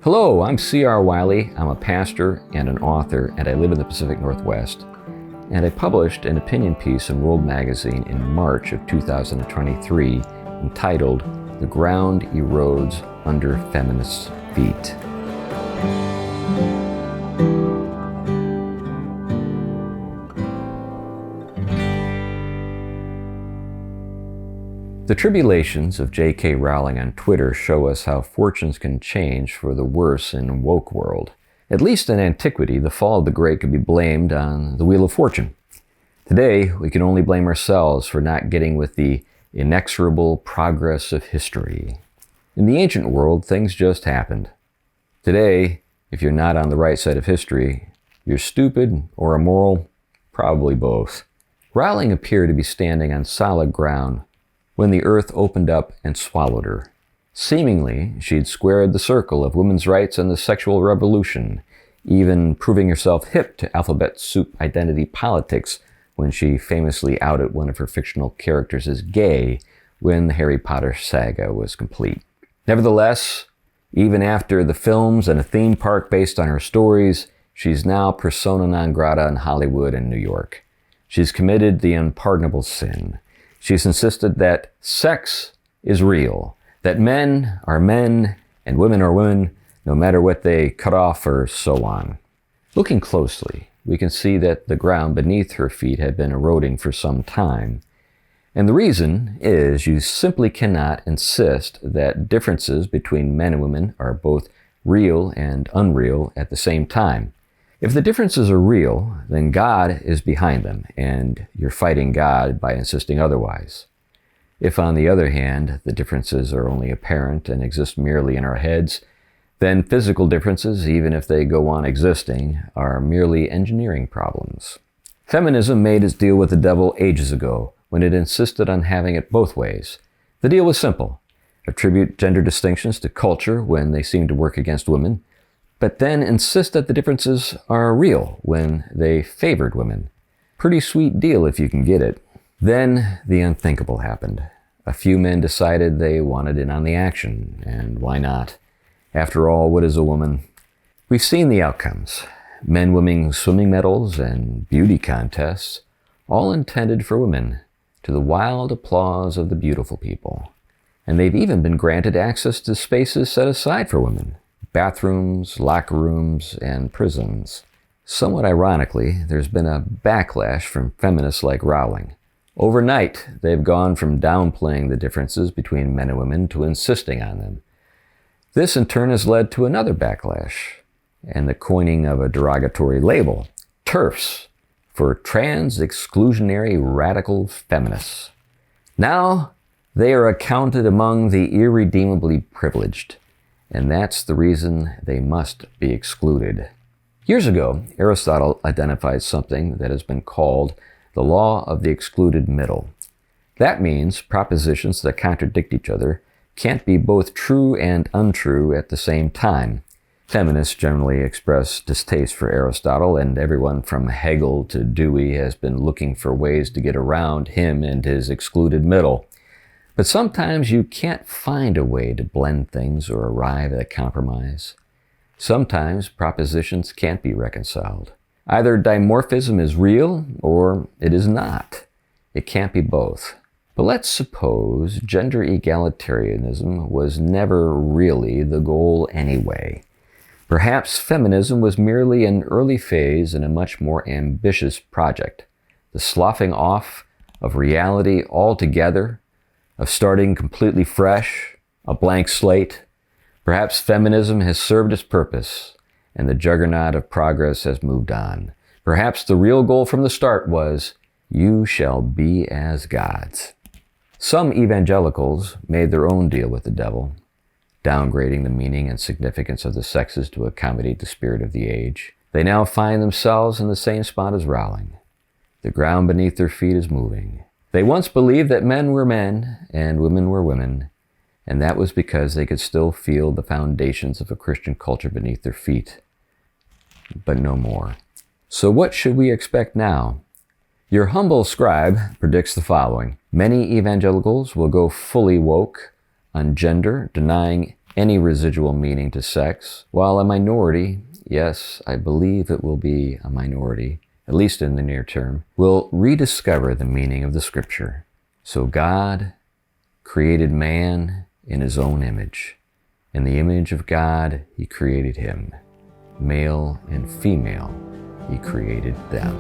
Hello, I'm C.R. Wiley. I'm a pastor and an author, and I live in the Pacific Northwest. And I published an opinion piece in World Magazine in March of 2023 entitled, "The Ground Erodes Under Feminists' Feet." The tribulations of JK Rowling on Twitter show us how fortunes can change for the worse in a woke world. At least in antiquity, the fall of the great could be blamed on the Wheel of Fortune. Today, we can only blame ourselves for not getting with the inexorable progress of history. In the ancient world, things just happened. Today, if you're not on the right side of history, you're stupid or immoral, probably both. Rowling appeared to be standing on solid ground when the earth opened up and swallowed her. Seemingly, she'd squared the circle of women's rights and the sexual revolution, even proving herself hip to alphabet soup identity politics when she famously outed one of her fictional characters as gay when the Harry Potter saga was complete. Nevertheless, even after the films and a theme park based on her stories, she's now persona non grata in Hollywood and New York. She's committed the unpardonable sin. She's insisted that sex is real, that men are men and women are women, no matter what they cut off or so on. Looking closely, we can see that the ground beneath her feet had been eroding for some time. And the reason is you simply cannot insist that differences between men and women are both real and unreal at the same time. If the differences are real, then God is behind them, and you're fighting God by insisting otherwise. If, on the other hand, the differences are only apparent and exist merely in our heads, then physical differences, even if they go on existing, are merely engineering problems. Feminism made its deal with the devil ages ago, when it insisted on having it both ways. The deal was simple: attribute gender distinctions to culture when they seem to work against women, but then insist that the differences are real when they favored women. Pretty sweet deal if you can get it. Then the unthinkable happened. A few men decided they wanted in on the action, and why not? After all, what is a woman? We've seen the outcomes. Men winning swimming medals and beauty contests, all intended for women, to the wild applause of the beautiful people. And they've even been granted access to spaces set aside for women: bathrooms, locker rooms, and prisons. Somewhat ironically, there's been a backlash from feminists like Rowling. Overnight, they've gone from downplaying the differences between men and women to insisting on them. This in turn has led to another backlash, and the coining of a derogatory label, TERFs, for trans exclusionary radical feminists. Now, they are accounted among the irredeemably privileged, and that's the reason they must be excluded. Years ago, Aristotle identified something that has been called the law of the excluded middle. That means propositions that contradict each other can't be both true and untrue at the same time. Feminists generally express distaste for Aristotle, and everyone from Hegel to Dewey has been looking for ways to get around him and his excluded middle. But sometimes you can't find a way to blend things or arrive at a compromise. Sometimes propositions can't be reconciled. Either dimorphism is real or it is not. It can't be both. But let's suppose gender egalitarianism was never really the goal anyway. Perhaps feminism was merely an early phase in a much more ambitious project, the sloughing off of reality altogether, of starting completely fresh, a blank slate. Perhaps feminism has served its purpose, and the juggernaut of progress has moved on. Perhaps the real goal from the start was, you shall be as gods. Some evangelicals made their own deal with the devil, downgrading the meaning and significance of the sexes to accommodate the spirit of the age. They now find themselves in the same spot as Rowling. The ground beneath their feet is moving. They once believed that men were men and women were women, and that was because they could still feel the foundations of a Christian culture beneath their feet. But no more. So what should we expect now? Your humble scribe predicts the following: many evangelicals will go fully woke on gender, denying any residual meaning to sex, while a minority, yes, I believe it will be a minority, at least in the near term, will rediscover the meaning of the scripture. So God created man in his own image. In the image of God, he created him. Male and female, he created them.